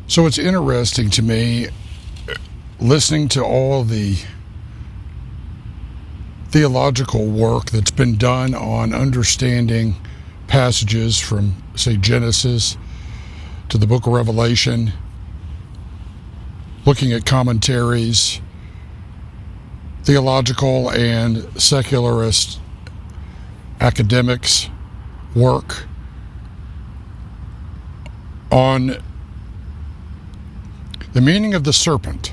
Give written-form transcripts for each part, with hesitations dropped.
So it's interesting to me listening to all the theological work that's been done on understanding passages from, say, Genesis to the book of Revelation, looking at commentaries, theological and secularist academics' work on the meaning of the serpent,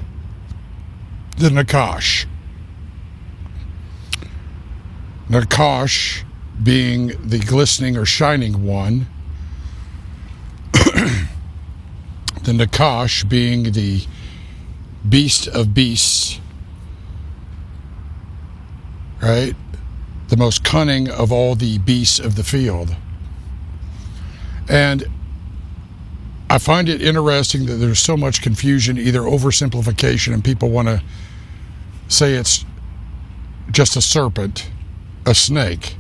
the Nakash. Nakash being the glistening or shining one, the Nakash being the beast of beasts, right? The most cunning of all the beasts of the field. And I find it interesting that there's so much confusion, either oversimplification, and people want to say it's just a serpent, a snake,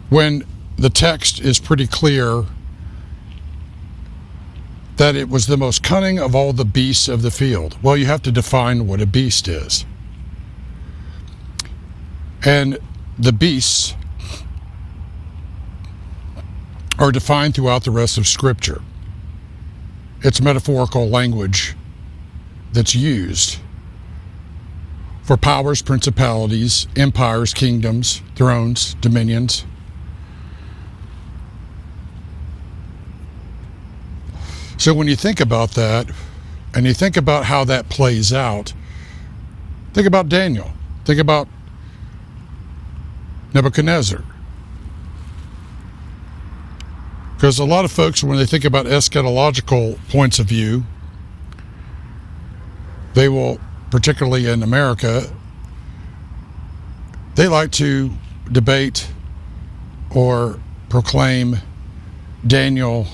when the text is pretty clear that it was the most cunning of all the beasts of the field. Well, you have to define what a beast is. And the beasts are defined throughout the rest of Scripture. It's metaphorical language that's used for powers, principalities, empires, kingdoms, thrones, dominions. So when you think about that, and you think about how that plays out, think about Daniel. Think about Nebuchadnezzar. Because a lot of folks, when they think about eschatological points of view, they will, particularly in America, they like to debate or proclaim Daniel,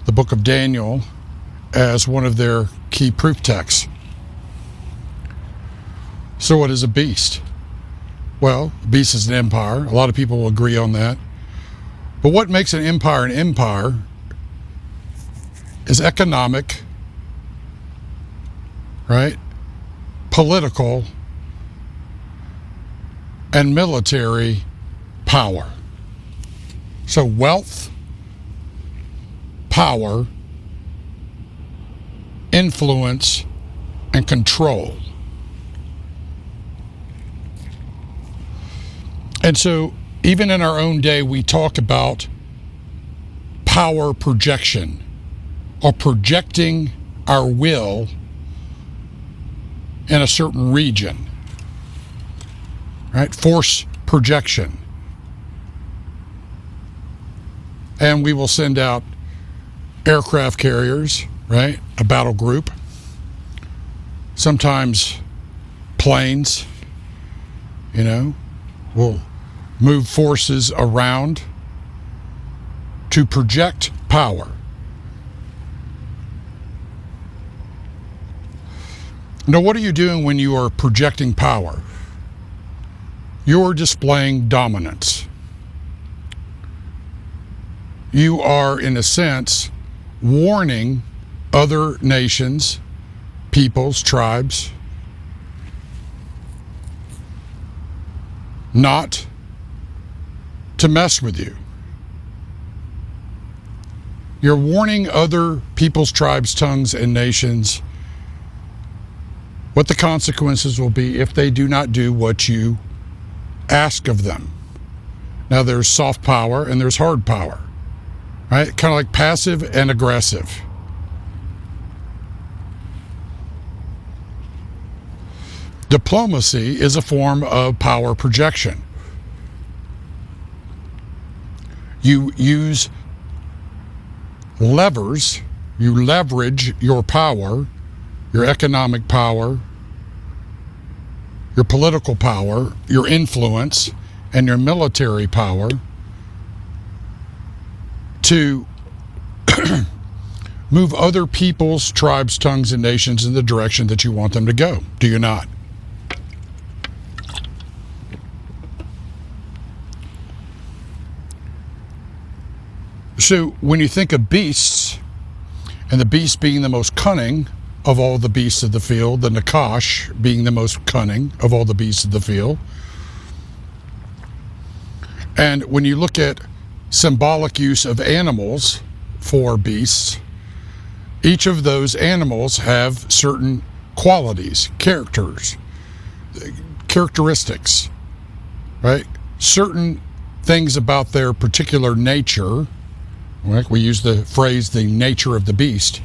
the book of Daniel, as one of their key proof texts. So what is a beast? Well, a beast is an empire. A lot of people will agree on that. But what makes an empire is economic, right? Political and military power. So wealth, power, influence, and control. And so even in our own day, we talk about power projection, or projecting our will in a certain region, right? Force projection. And we will send out aircraft carriers, right? A battle group. Sometimes planes, will move forces around to project power. Now, what are you doing when you are projecting power? You're displaying dominance. You are, in a sense, warning other nations, peoples, tribes, not to mess with you. You're warning other peoples, tribes, tongues, and nations what the consequences will be if they do not do what you ask of them. Now, there's soft power and there's hard power, right? Kind of like passive and aggressive. Diplomacy is a form of power projection. You use levers, you leverage your power, your economic power, your political power, your influence, and your military power to move other peoples, tribes, tongues, and nations in the direction that you want them to go. Do you not? So when you think of beasts, and the beast being the most cunning of all the beasts of the field, the Nakash being the most cunning of all the beasts of the field, and when you look at symbolic use of animals for beasts, each of those animals have certain qualities, characteristics, right? Certain things about their particular nature. Right? We use the phrase, the nature of the beast,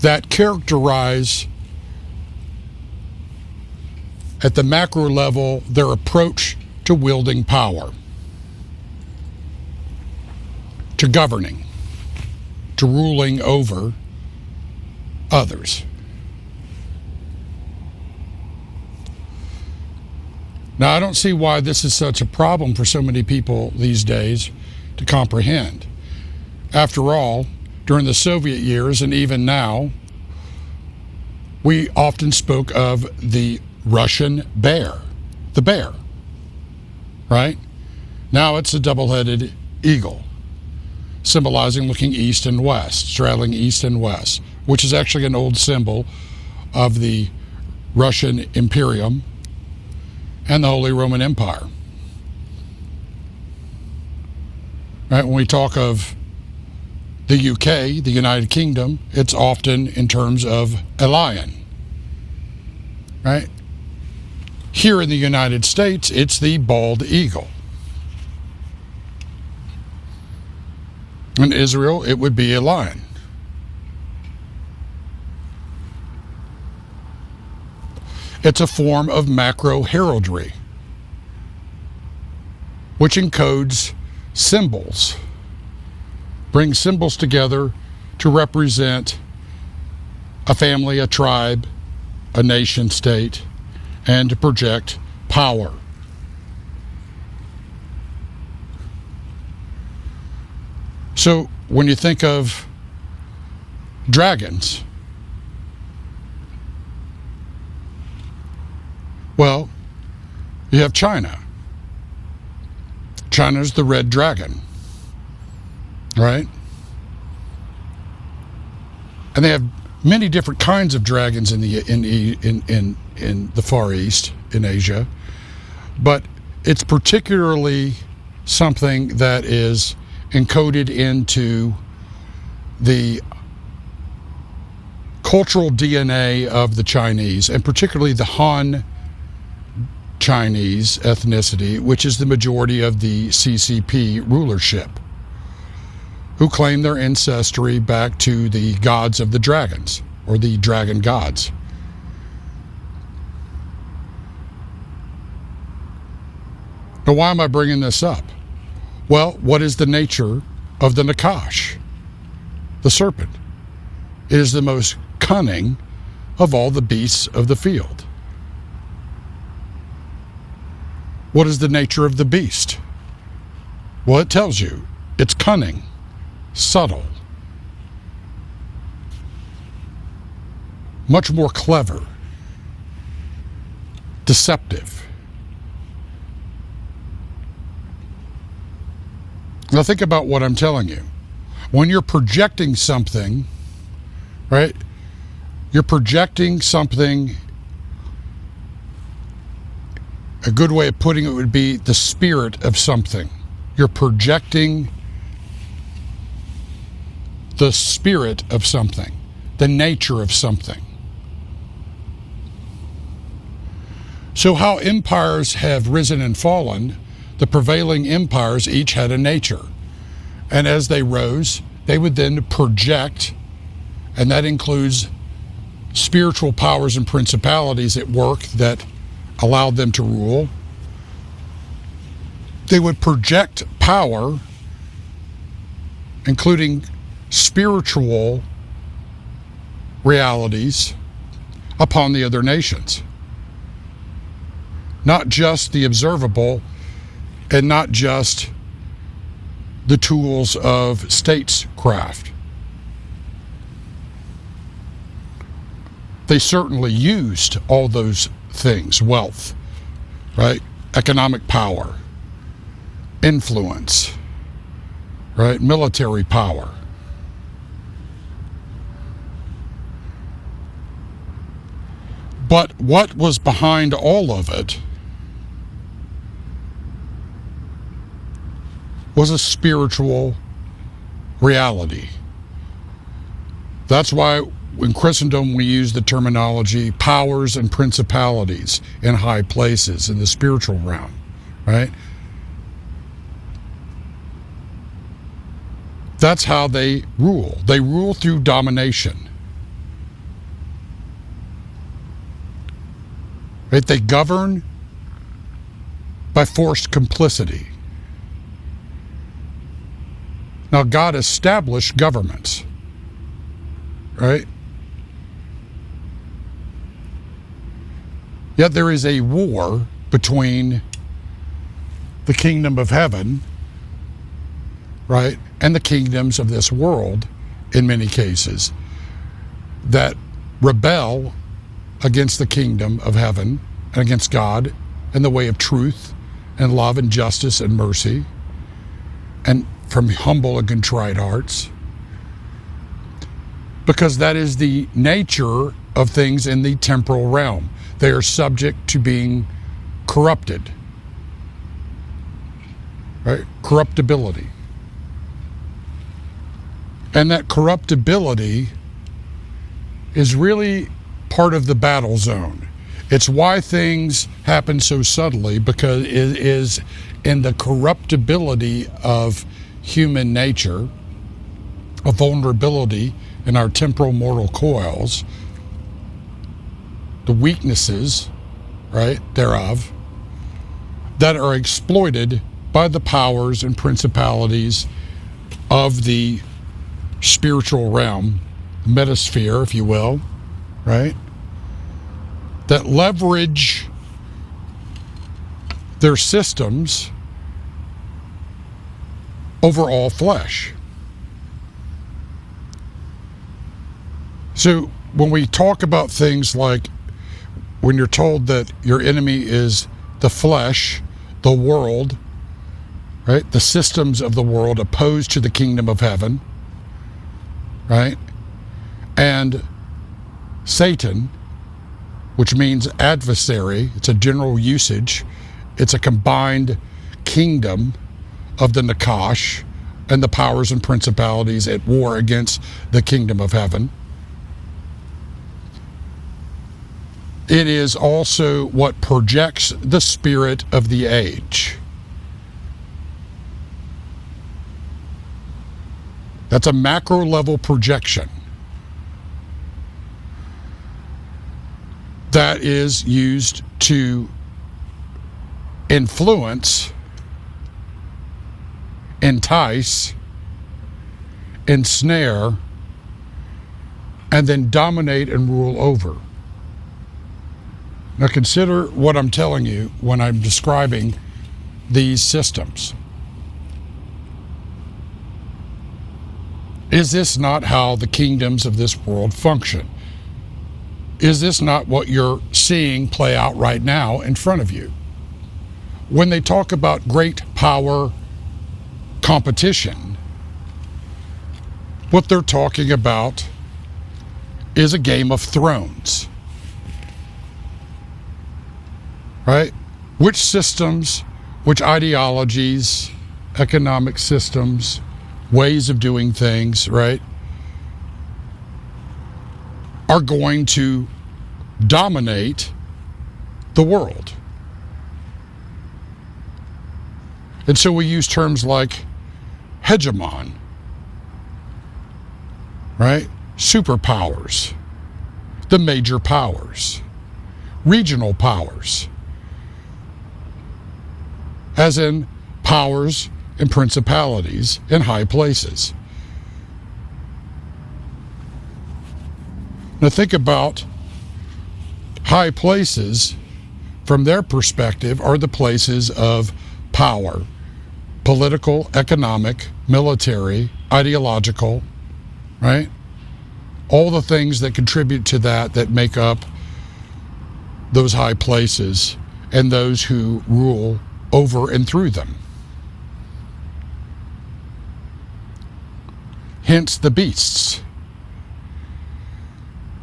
that characterize at the macro level their approach to wielding power, to governing, to ruling over others. Now, I don't see why this is such a problem for so many people these days to comprehend. After all, during the Soviet years and even now, we often spoke of the Russian bear, the bear, right? Now it's a double-headed eagle, symbolizing looking east and west, straddling east and west, which is actually an old symbol of the Russian Imperium and the Holy Roman Empire. Right? When we talk of the UK, the United Kingdom, it's often in terms of a lion. Right? Here in the United States, it's the bald eagle. In Israel, it would be a lion. It's a form of macro heraldry, which encodes symbols, brings symbols together to represent a family, a tribe, a nation state, and to project power. So when you think of dragons, well, you have China. China's the red dragon, right? And they have many different kinds of dragons in the Far East, in Asia, but it's particularly something that is encoded into the cultural DNA of the Chinese, and particularly the Han Chinese ethnicity, which is the majority of the CCP rulership, who claim their ancestry back to the gods of the dragons, or the dragon gods. Now, why am I bringing this up? Well, what is the nature of the Nakash, the serpent? It is the most cunning of all the beasts of the field. What is the nature of the beast? Well, it tells you. It's cunning, subtle, much more clever, deceptive. Now think about what I'm telling you. When you're projecting something, right? You're projecting something. A good way of putting it would be the spirit of something. You're projecting the spirit of something, the nature of something. So how empires have risen and fallen, the prevailing empires each had a nature. And as they rose, they would then project, and that includes spiritual powers and principalities at work that allowed them to rule. They would project power, including spiritual realities, upon the other nations. Not just the observable, and not just the tools of statescraft. They certainly used all those things: wealth, right? Economic power, influence, right? Military power. But what was behind all of it was a spiritual reality. That's why in Christendom we use the terminology powers and principalities in high places in the spiritual realm, right? That's how they rule. They rule through domination. Right? They govern by forced complicity. Now, God established governments, right? Yet there is a war between the kingdom of heaven, right, and the kingdoms of this world, in many cases, that rebel against the kingdom of heaven and against God and the way of truth and love and justice and mercy, and from humble and contrite hearts, because that is the nature of things in the temporal realm. They are subject to being corrupted, right? Corruptibility. And that corruptibility is really part of the battle zone. It's why things happen so subtly, because it is in the corruptibility of human nature, a vulnerability in our temporal mortal coils, the weaknesses, right, thereof, that are exploited by the powers and principalities of the spiritual realm, metasphere, if you will, right, that leverage their systems over all flesh. So when we talk about things like when you're told that your enemy is the flesh, the world, right, the systems of the world opposed to the kingdom of heaven, right, and Satan, which means adversary, it's a general usage, it's a combined kingdom of the Nakash and the powers and principalities at war against the kingdom of heaven. It is also what projects the spirit of the age. That's a macro level projection that is used to influence, entice, ensnare, and then dominate and rule over. Now consider what I'm telling you when I'm describing these systems. Is this not how the kingdoms of this world function? Is this not what you're seeing play out right now in front of you? When they talk about great power competition, what they're talking about is a Game of Thrones, right? Which systems, which ideologies, economic systems, ways of doing things, right, are going to dominate the world. And so we use terms like hegemon, right? Superpowers, the major powers, regional powers, as in powers and principalities in high places. Now think about high places from their perspective are the places of power, political, economic, military, ideological, right? All the things that contribute to that make up those high places and those who rule over and through them. hence the beasts.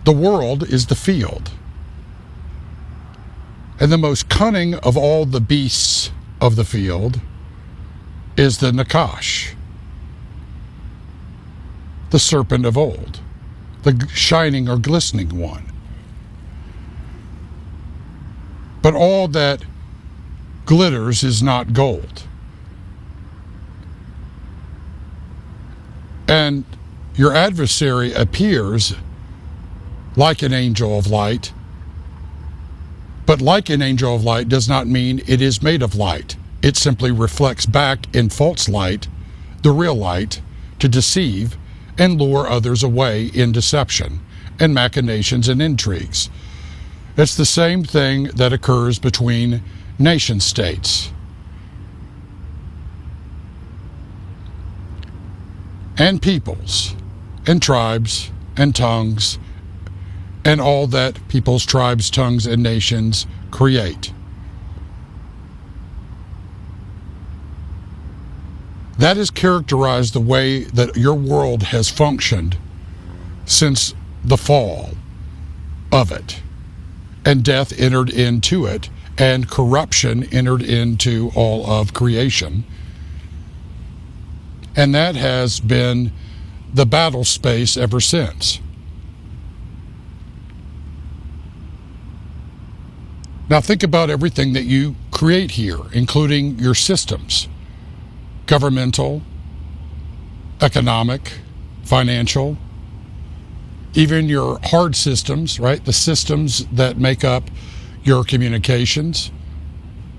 The world is the field. And the most cunning of all the beasts of the field is the Nakash, the serpent of old, the shining or glistening one. But all that glitters is not gold. And your adversary appears like an angel of light, but like an angel of light does not mean it is made of light. It simply reflects back in false light, the real light, to deceive and lure others away in deception and machinations and intrigues. It's the same thing that occurs between nation states and peoples and tribes and tongues and all that peoples, tribes, tongues, and nations create. That has characterized the way that your world has functioned since the fall of it. And death entered into it, and corruption entered into all of creation. And that has been the battle space ever since. Now think about everything that you create here, including your systems. Governmental, economic, financial, even your hard systems, right? The systems that make up your communications,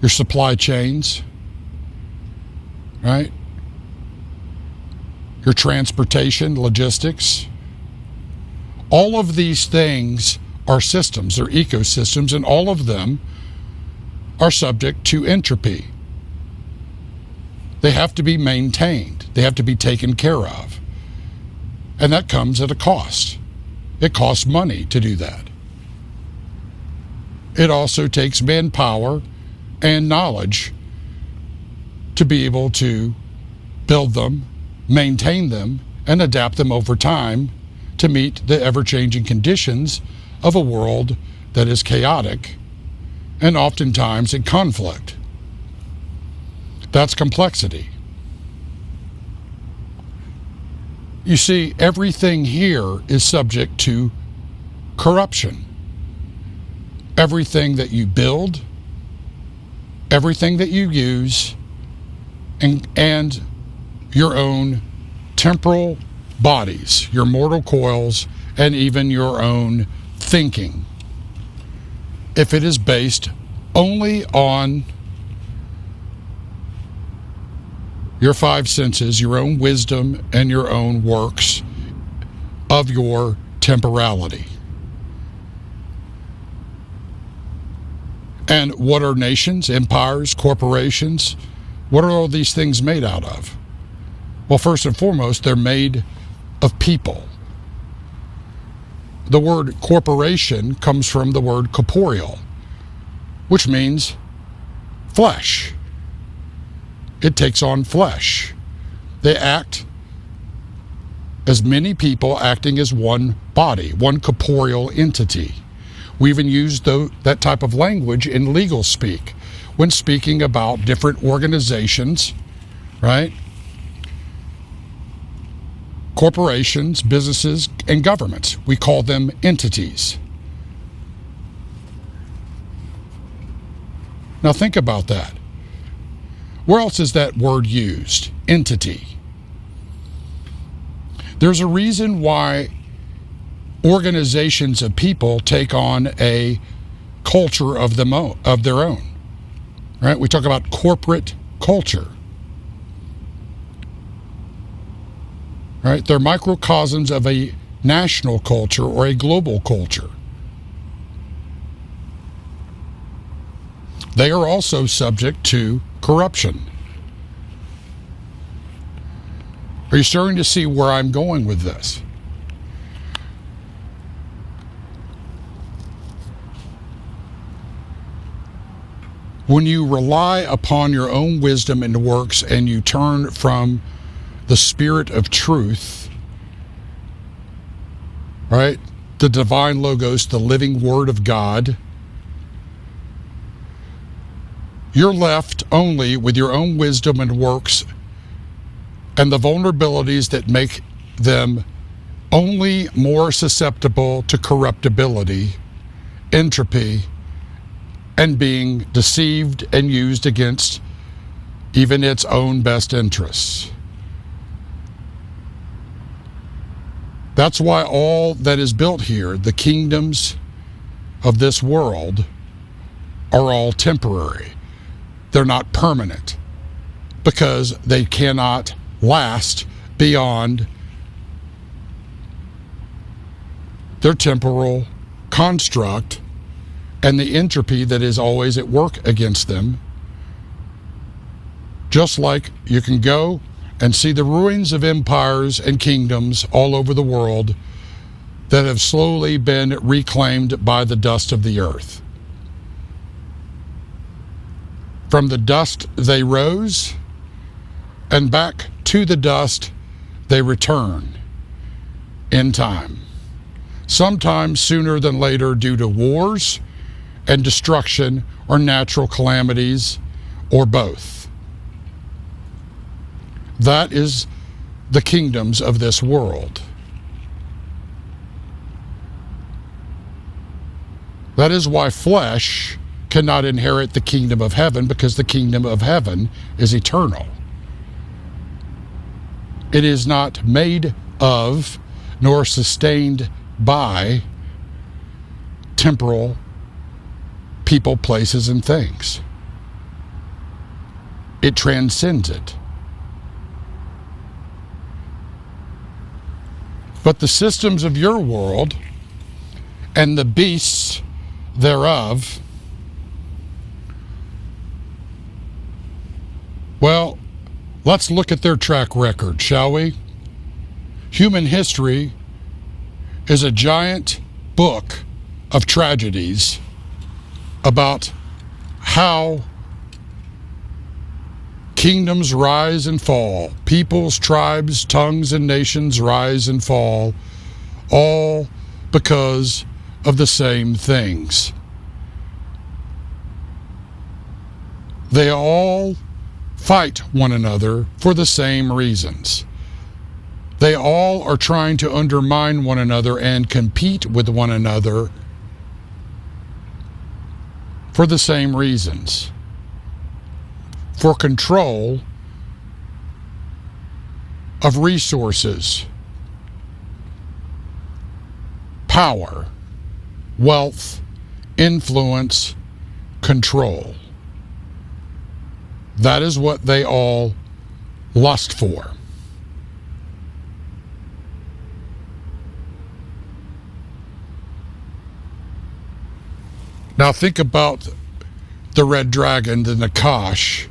your supply chains, right? Your transportation, logistics. All of these things are systems, they're ecosystems, and all of them are subject to entropy. They have to be maintained. They have to be taken care of. And that comes at a cost. It costs money to do that. It also takes manpower and knowledge to be able to build them, maintain them, and adapt them over time to meet the ever-changing conditions of a world that is chaotic and oftentimes in conflict. That's complexity. You see, everything here is subject to corruption. Everything that you build, everything that you use, and your own temporal bodies, your mortal coils, and even your own thinking. If it is based only on your five senses, your own wisdom, and your own works of your temporality. And what are nations, empires, corporations? What are all these things made out of? Well, first and foremost, they're made of people. The word corporation comes from the word corporeal, which means flesh. It takes on flesh. They act as many people acting as one body, one corporeal entity. We even use that type of language in legal speak when speaking about different organizations, right? Corporations, businesses, and governments. We call them entities. Now think about that. Where else is that word used? Entity. There's a reason why organizations of people take on a culture of their own. Right? We talk about corporate culture. Right? They're microcosms of a national culture or a global culture. They are also subject to corruption. Are you starting to see where I'm going with this? When you rely upon your own wisdom and works and you turn from the spirit of truth right? The divine logos, the living word of God. You're left only with your own wisdom and works and the vulnerabilities that make them only more susceptible to corruptibility, entropy, and being deceived and used against even its own best interests. That's why all that is built here, the kingdoms of this world, are all temporary. They're not permanent because they cannot last beyond their temporal construct and the entropy that is always at work against them. Just like you can go and see the ruins of empires and kingdoms all over the world that have slowly been reclaimed by the dust of the earth. From the dust they rose, and back to the dust they return in time. Sometimes sooner than later due to wars and destruction or natural calamities or both. That is the kingdoms of this world. That is why flesh cannot inherit the kingdom of heaven, because the kingdom of heaven is eternal. It is not made of nor sustained by temporal people, places, and things. It transcends it. But the systems of your world and the beasts thereof, well, let's look at their track record, shall we? Human history is a giant book of tragedies about how kingdoms rise and fall, peoples, tribes, tongues, and nations rise and fall, all because of the same things. They all fight one another for the same reasons. They all are trying to undermine one another and compete with one another for the same reasons. For control of resources, power, wealth, influence, control. That is what they all lust for. Now think about the red dragon, the Nakash,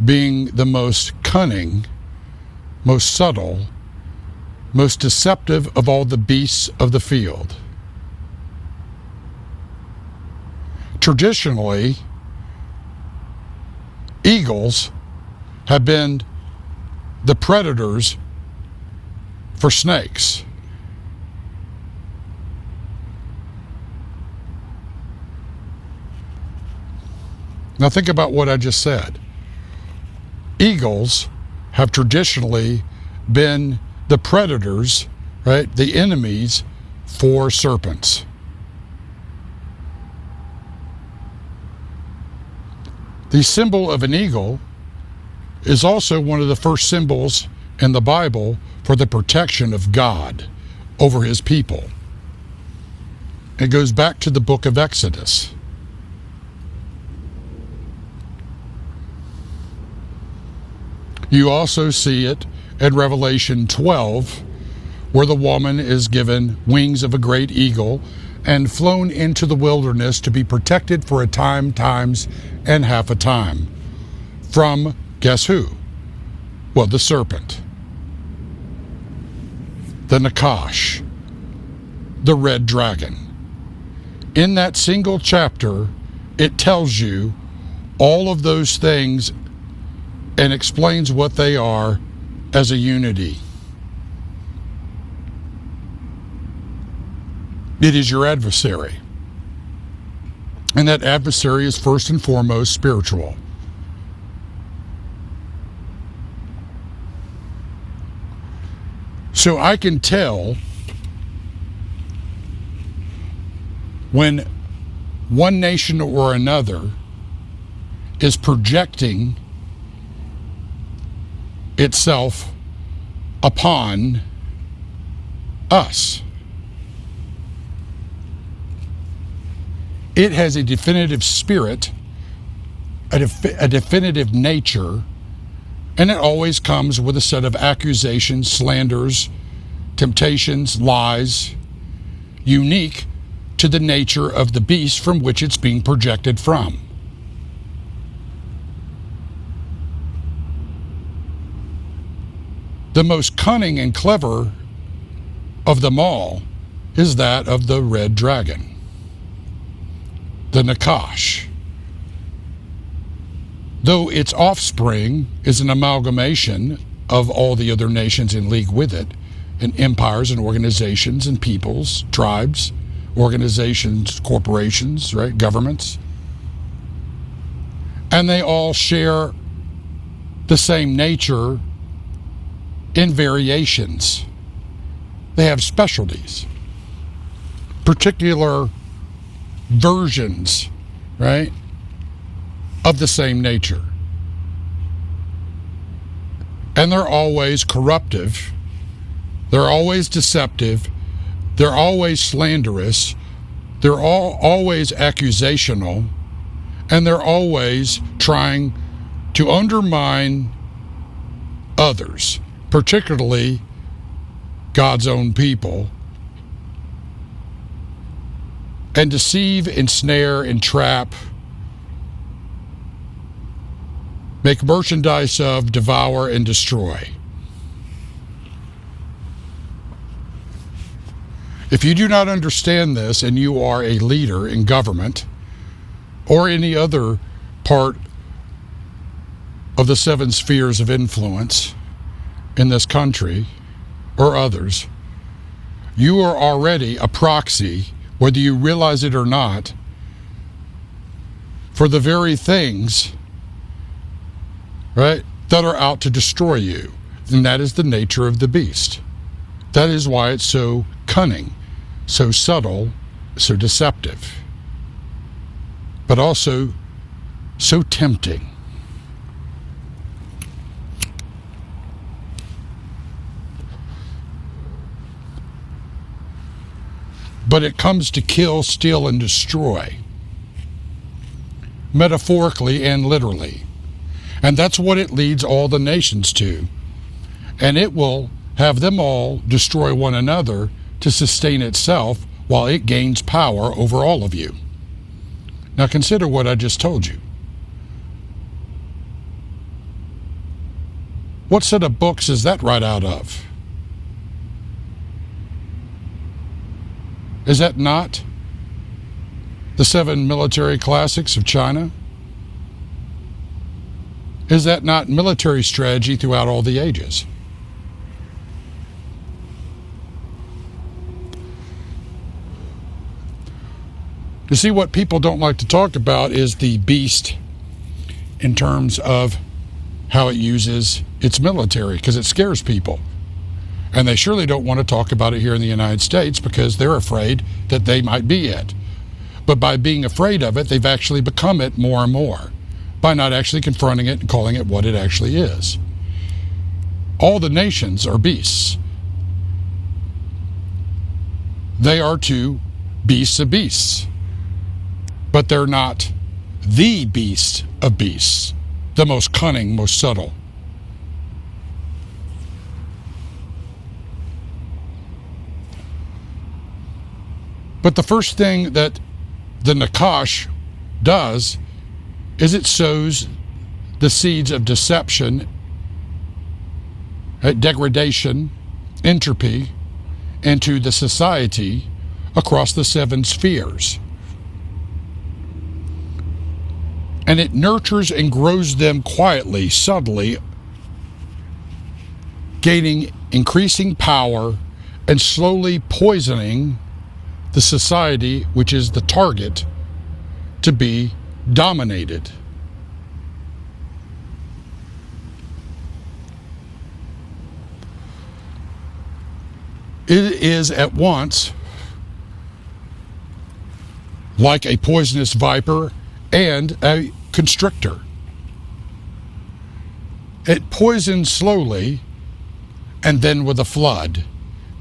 being the most cunning, most subtle, most deceptive of all the beasts of the field. Traditionally, eagles have been the predators for snakes. Now think about what I just said. Eagles have traditionally been the predators, right? The enemies for serpents. The symbol of an eagle is also one of the first symbols in the Bible for the protection of God over his people. It goes back to the book of Exodus. You also see it in Revelation 12, where the woman is given wings of a great eagle and flown into the wilderness to be protected for a time, times, and half a time. From, guess who? Well, the serpent. The Nakash. The red dragon. In that single chapter, it tells you all of those things and explains what they are as a unity. It is your adversary. And that adversary is first and foremost spiritual. So I can tell when one nation or another is projecting itself upon us. It has a definitive spirit, a definitive nature, and it always comes with a set of accusations, slanders, temptations, lies, unique to the nature of the beast from which it's being projected from. The most cunning and clever of them all is that of the red dragon, the Nakash. Though its offspring is an amalgamation of all the other nations in league with it, and empires and organizations and peoples, tribes, organizations, corporations, right, governments. And they all share the same nature in variations. They have specialties, particular versions, right, of the same nature. And they're always corruptive, they're always deceptive, they're always slanderous, they're always accusational, and they're always trying to undermine others, particularly God's own people, and deceive, ensnare, entrap, make merchandise of, devour, and destroy. If you do not understand this and you are a leader in government or any other part of the 7 spheres of influence in this country or others, you are already a proxy, whether you realize it or not, for the very things, right, that are out to destroy you. And that is the nature of the beast. That is why it's so cunning, so subtle, so deceptive, but also so tempting. But it comes to kill, steal, and destroy, metaphorically and literally. And that's what it leads all the nations to. And it will have them all destroy one another to sustain itself while it gains power over all of you. Now consider what I just told you. What set of books is that right out of? Is that not the 7 military classics of China? Is that not military strategy throughout all the ages? You see, what people don't like to talk about is the beast in terms of how it uses its military, because it scares people. And they surely don't want to talk about it here in the United States because they're afraid that they might be it. But by being afraid of it, they've actually become it more and more by not actually confronting it and calling it what it actually is. All the nations are beasts. They are two beasts of beasts. But they're not the beast of beasts, the most cunning, most subtle. But the first thing that the Nakash does is it sows the seeds of deception, degradation, entropy into the society across the 7 spheres. And it nurtures and grows them quietly, subtly, gaining increasing power and slowly poisoning the society which is the target to be dominated. It is at once like a poisonous viper and a constrictor. It poisons slowly and then with a flood,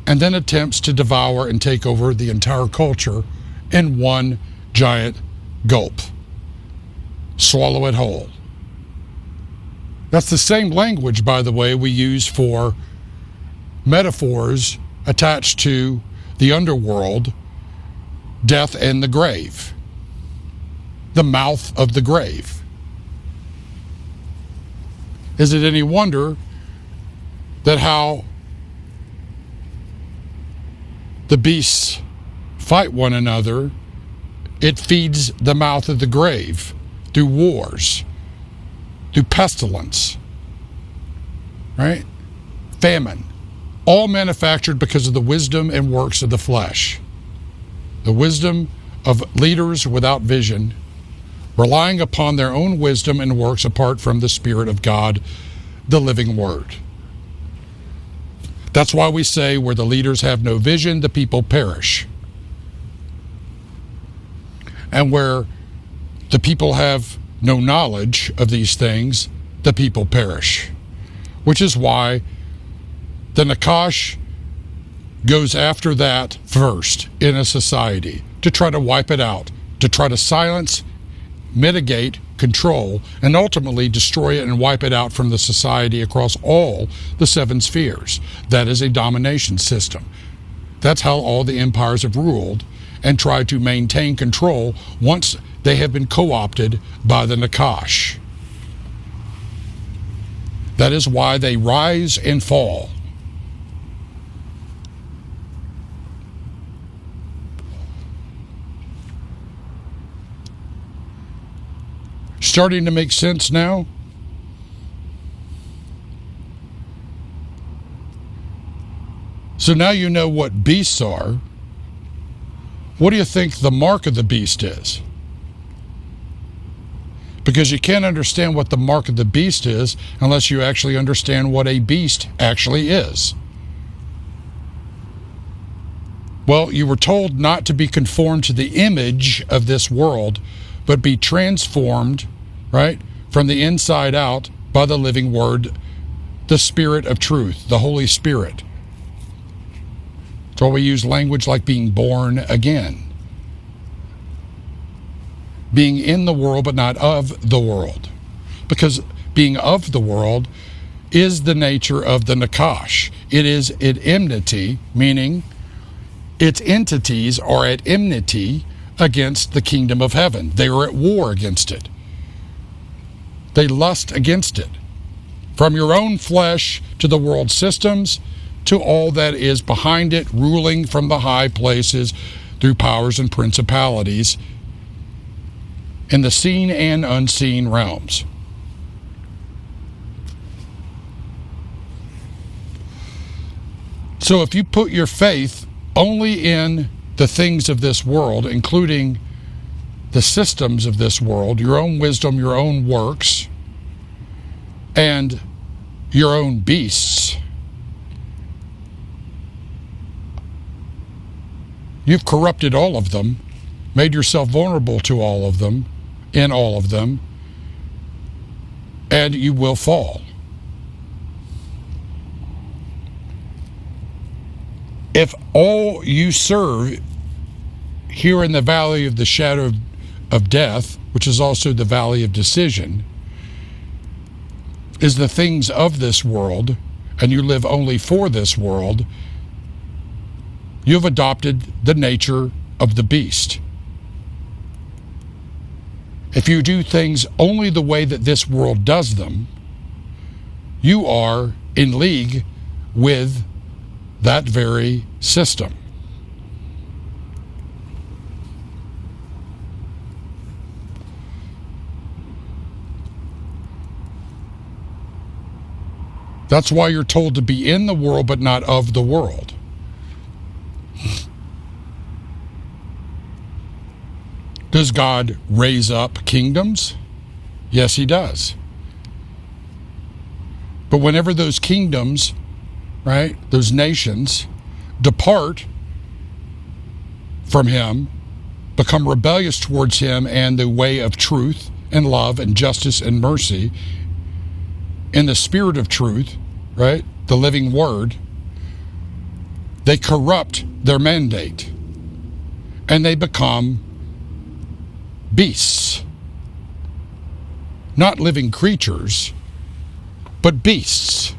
and then attempts to devour and take over the entire culture in one giant gulp. Swallow it whole. That's the same language, by the way, we use for metaphors attached to the underworld, death and the grave, the mouth of the grave. Is it any wonder that how the beasts fight one another? It feeds the mouth of the grave through wars, through pestilence, right? Famine, all manufactured because of the wisdom and works of the flesh. The wisdom of leaders without vision, relying upon their own wisdom and works apart from the Spirit of God, the living Word. That's why we say where the leaders have no vision, the people perish. And where the people have no knowledge of these things, the people perish. Which is why the Nakash goes after that first in a society, to try to wipe it out, to try to silence, mitigate, control, and ultimately destroy it and wipe it out from the society across all the seven spheres. That is a domination system. That's how all the empires have ruled and tried to maintain control once they have been co-opted by the Nakash. That is why they rise and fall. Starting to make sense now? So now you know what beasts are. What do you think the mark of the beast is? Because you can't understand what the mark of the beast is unless you actually understand what a beast actually is. Well, you were told not to be conformed to the image of this world, but be transformed, right, from the inside out by the living Word, the Spirit of truth, the Holy Spirit. That's why we use language like being born again. Being in the world, but not of the world. Because being of the world is the nature of the Nakash. It is at enmity, meaning its entities are at enmity against the kingdom of heaven. They are at war against it. They lust against it. From your own flesh to the world systems, to all that is behind it, ruling from the high places through powers and principalities in the seen and unseen realms. So if you put your faith only in the things of this world, including the systems of this world, your own wisdom, your own works, and your own beasts, you've corrupted all of them, made yourself vulnerable to all of them, in all of them, and you will fall. If all you serve here in the valley of the shadow of death, which is also the valley of decision, is the things of this world, and you live only for this world, you've adopted the nature of the beast. If you do things only the way that this world does them, you are in league with that very system. That's why you're told to be in the world but not of the world. Does God raise up kingdoms? Yes, he does. But whenever those kingdoms, right, those nations, depart from him, become rebellious towards him and the way of truth and love and justice and mercy, in the spirit of truth, right, the living word, they corrupt their mandate and they become beasts. Not living creatures, but beasts.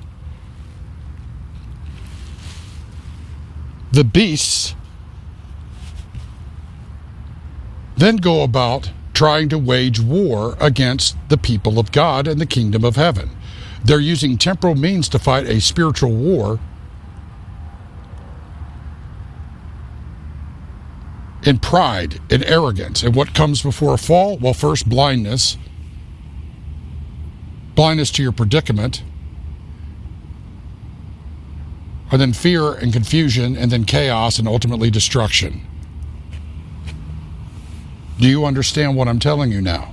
The beasts then go about trying to wage war against the people of God and the kingdom of heaven. They're using temporal means to fight a spiritual war in pride and arrogance. And what comes before a fall? Well, first, blindness. Blindness to your predicament. And then fear and confusion, and then chaos, and ultimately destruction. Do you understand what I'm telling you now?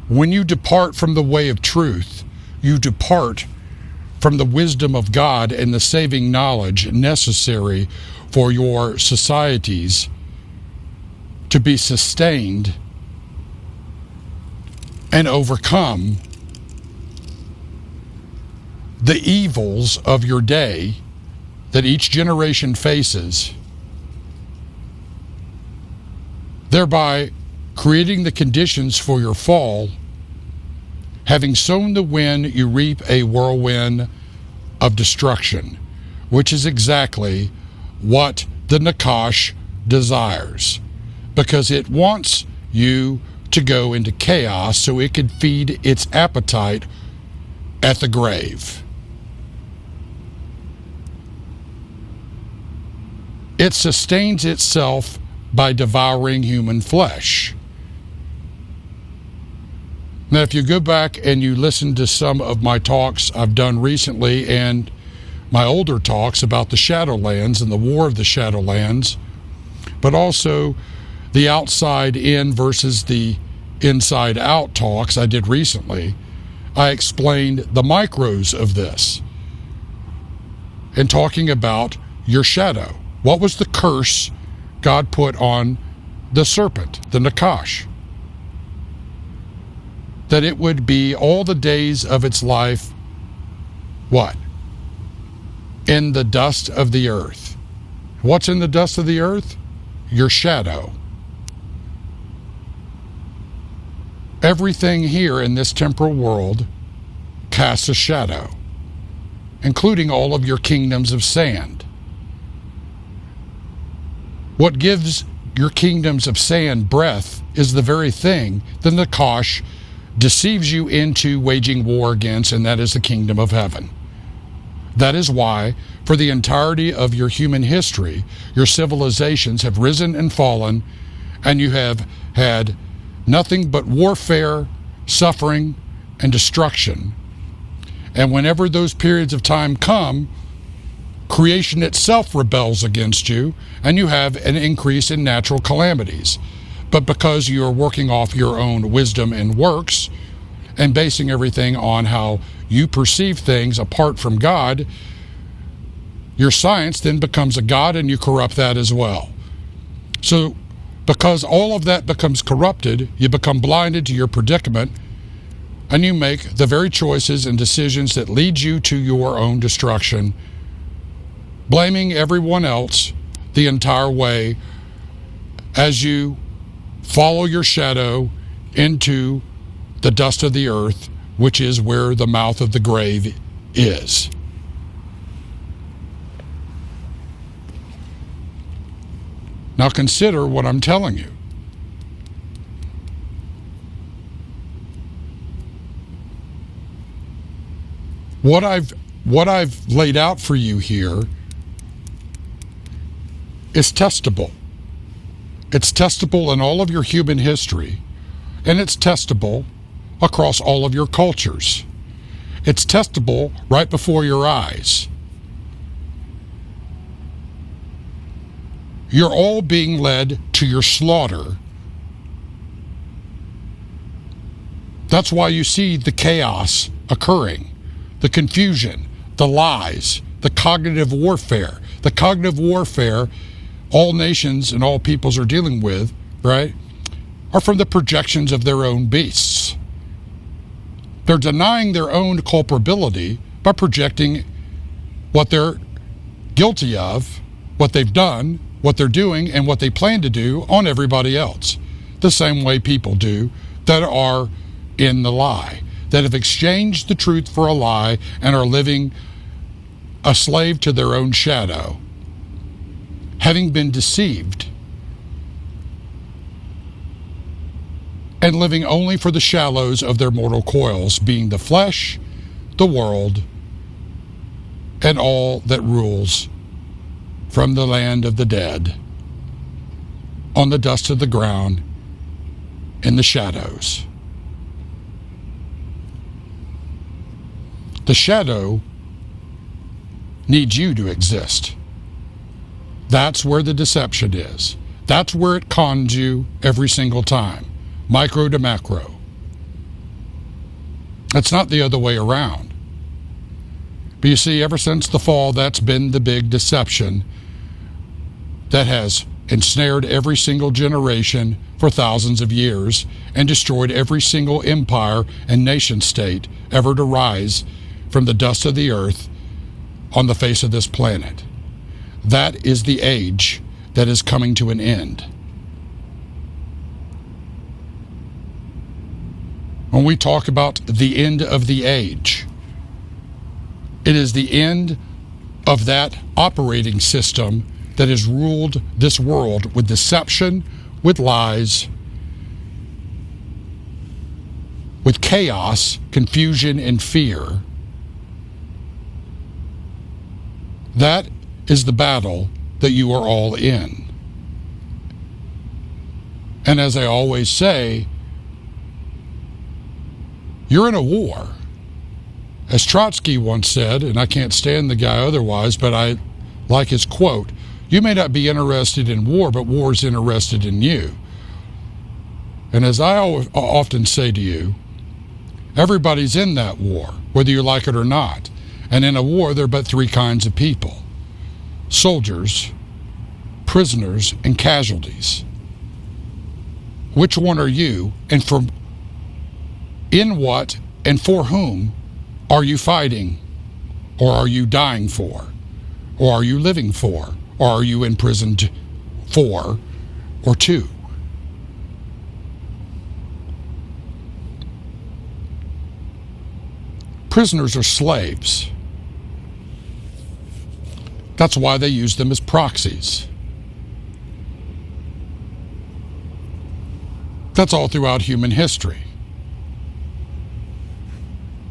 When you depart from the way of truth, you depart from the wisdom of God and the saving knowledge necessary for your societies to be sustained and overcome the evils of your day that each generation faces, thereby creating the conditions for your fall. Having sown the wind, you reap a whirlwind of destruction, which is exactly what the Nakash desires, because it wants you to go into chaos so it can feed its appetite at the grave. It sustains itself by devouring human flesh. Now, if you go back and you listen to some of my talks I've done recently and my older talks about the Shadowlands and the War of the Shadowlands, but also the outside in versus the inside out talks I did recently, I explained the micros of this and talking about your shadow. What was the curse God put on the serpent, the Nakash? That it would be all the days of its life, what? In the dust of the earth. What's in the dust of the earth? Your shadow. Everything here in this temporal world casts a shadow, including all of your kingdoms of sand. What gives your kingdoms of sand breath is the very thing the Nakash deceives you into waging war against, and that is the kingdom of heaven. That is why, for the entirety of your human history, your civilizations have risen and fallen, and you have had nothing but warfare, suffering, and destruction. And whenever those periods of time come, creation itself rebels against you, and you have an increase in natural calamities. But because you are working off your own wisdom and works and basing everything on how you perceive things apart from God, your science then becomes a god and you corrupt that as well. So because all of that becomes corrupted, you become blinded to your predicament and you make the very choices and decisions that lead you to your own destruction, blaming everyone else the entire way as you follow your shadow into the dust of the earth, which is where the mouth of the grave is. Now consider what I'm telling you. What I've laid out for you here is testable. It's testable in all of your human history, and it's testable across all of your cultures. It's testable right before your eyes. You're all being led to your slaughter. That's why you see the chaos occurring, the confusion, the lies, the cognitive warfare. The cognitive warfare all nations and all peoples are dealing with, right, are from the projections of their own beasts. They're denying their own culpability by projecting what they're guilty of, what they've done, what they're doing, and what they plan to do on everybody else. The same way people do that are in the lie, that have exchanged the truth for a lie and are living a slave to their own shadow, having been deceived and living only for the shallows of their mortal coils, being the flesh, the world, and all that rules from the land of the dead, on the dust of the ground, in the shadows. The shadow needs you to exist. That's where the deception is. That's where it cons you every single time, micro to macro. It's not the other way around. But you see, ever since the fall, that's been the big deception that has ensnared every single generation for thousands of years and destroyed every single empire and nation state ever to rise from the dust of the earth on the face of this planet. That is the age that is coming to an end. When we talk about the end of the age, it is the end of that operating system that has ruled this world with deception, with lies, with chaos, confusion, and fear. That is the battle that you are all in. And as I always say, you're in a war. As Trotsky once said, and I can't stand the guy otherwise, but I like his quote, you may not be interested in war, but war is interested in you. And as I often say to you, everybody's in that war, whether you like it or not. And in a war, there are but three kinds of people: soldiers, prisoners, and casualties. Which one are you, and in what and for whom are you fighting? Or are you dying for? Or are you living for? Or are you imprisoned for or to? Prisoners are slaves. That's why they use them as proxies. That's all throughout human history.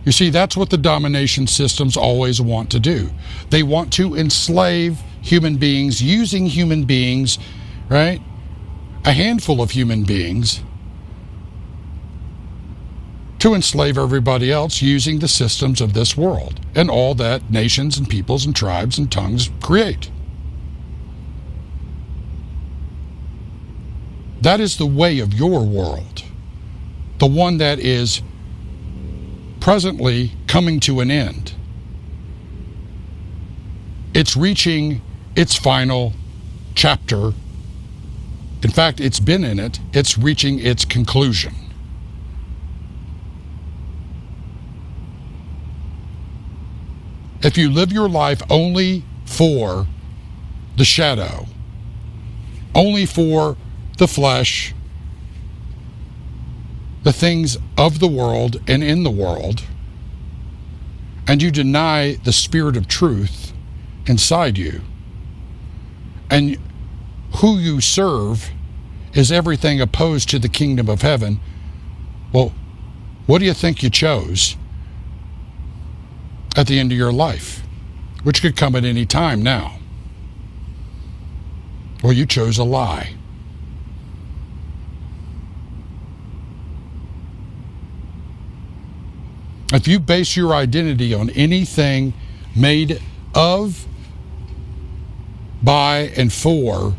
You see, that's what the domination systems always want to do. They want to enslave human beings, using human beings, right? A handful of human beings to enslave everybody else using the systems of this world and all that nations and peoples and tribes and tongues create. That is the way of your world, the one that is presently coming to an end. It's reaching its final chapter. In fact, it's been in it. It's reaching its conclusion. If you live your life only for the shadow, only for the flesh, the things of the world and in the world, and you deny the spirit of truth inside you, and who you serve is everything opposed to the kingdom of heaven, well, what do you think you chose at the end of your life, which could come at any time now? Well, you chose a lie. If you base your identity on anything made of, by, and for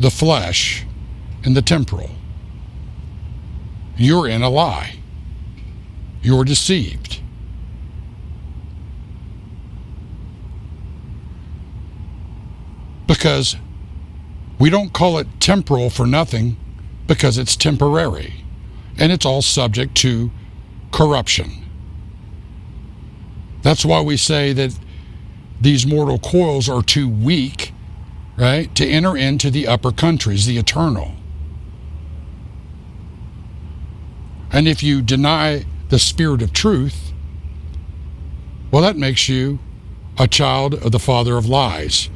the flesh and the temporal. You're in a lie. You're deceived. Because we don't call it temporal for nothing, because it's temporary. And it's all subject to corruption. That's why we say that these mortal coils are too weak, right, to enter into the upper countries, the eternal. And if you deny the spirit of truth, well, that makes you a child of the father of lies.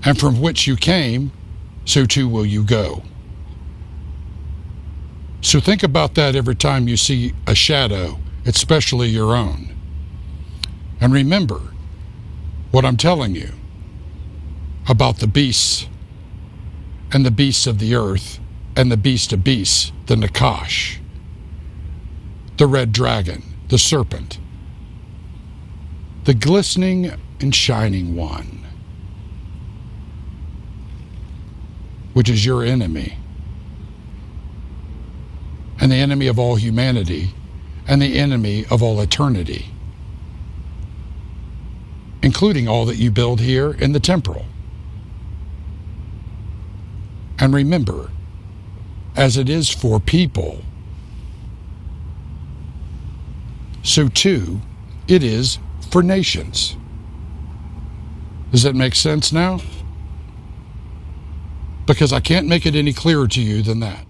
And from which you came, so too will you go. So think about that every time you see a shadow, especially your own. And remember what I'm telling you about the beasts and the beasts of the earth and the beast of beasts, the Nakash, the red dragon, the serpent, the glistening and shining one, which is your enemy, and the enemy of all humanity, and the enemy of all eternity, including all that you build here in the temporal. And remember, as it is for people, so too it is for nations. Does that make sense now? Because I can't make it any clearer to you than that.